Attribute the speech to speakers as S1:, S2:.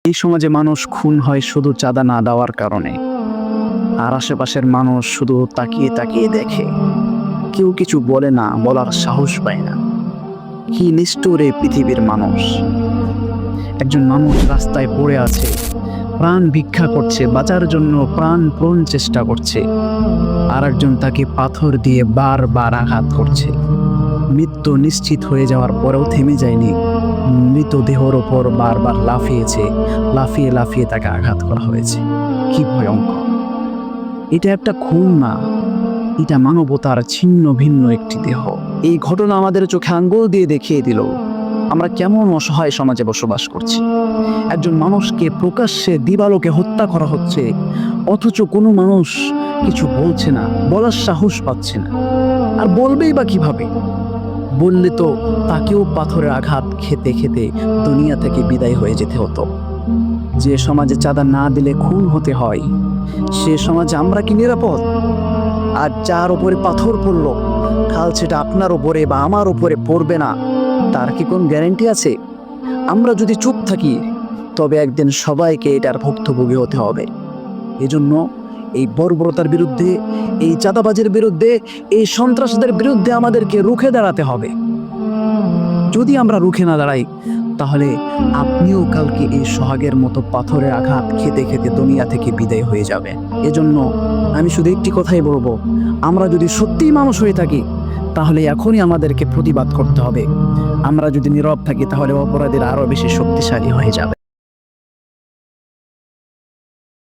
S1: এই সমাজে মানুষ খুন হয় শুধু চাঁদা না দেওয়ার কারণে, আর আশেপাশের মানুষ শুধু তাকিয়ে তাকিয়ে দেখে। কেউ কিছু বলে না, বলার সাহস পায় না। কি নিষ্ঠুর এই পৃথিবীর মানুষ। একজন মানুষ রাস্তায় পড়ে আছে, প্রাণ ভিক্ষা করছে, বাঁচার জন্য প্রাণপণ চেষ্টা করছে, আর একজন তাকে পাথর দিয়ে বারবার আঘাত করছে। মৃত্যু নিশ্চিত হয়ে যাওয়ার পরেও থেমে যায়নি, মৃতদেহর ওপর বারবার লাফিয়ে লাফিয়ে তাকে আঘাত করা হয়েছে। কি ভয়ঙ্কর! এটা একটা খুন না, এটা মানবতার ছিন্ন ভিন্ন একটি দেহ। এই ঘটনা আমাদের চোখে আঙ্গুল দিয়ে দেখিয়ে দিল আমরা কেমন অসহায় সমাজে বসবাস করছি। একজন মানুষকে প্রকাশ্যে দিবালোকে হত্যা করা হচ্ছে, অথচ কোনো মানুষ কিছু বলছে না, বলার সাহস পাচ্ছে না। আর বলবেই বা কিভাবে? বললে তো তাকেও পাথরের আঘাত খেতে খেতে দুনিয়া থেকে বিদায় হয়ে যেতে হতো। যে সমাজে চাঁদা না দিলে খুন হতে হয়, সে সমাজে আমরা কি নিরাপদ? আর যার উপরে পাথর পড়ল, কাল সেটা আপনার উপরে বা আমার উপরে পড়বে না, তার কি কোন গ্যারান্টি আছে? আমরা যদি চুপ থাকি, তবে একদিন সবাইকে এটার ভুক্তভোগী হতে হবে। এজন্য এই বর্বরতার বিরুদ্ধে, এই চাঁদাবাজের বিরুদ্ধে, এই সন্ত্রাসীদের বিরুদ্ধে আমাদেরকে রুখে দাঁড়াতে হবে। যদি আমরা রুখে না দাঁড়াই, তাহলে আপনিও কালকে এই সোহাগের মতো পাথরের আঘাত খেতে খেতে দুনিয়া থেকে বিদায় হয়ে যাবে। এজন্য আমি শুধু একটি কথাই বলবো, আমরা যদি সত্যিই মানুষ হয়ে থাকি, তাহলে এখনই আমাদেরকে প্রতিবাদ করতে হবে। আমরা যদি নীরব থাকি, তাহলে অপরাধীরা আরো বেশি শক্তিশালী হয়ে যাবে।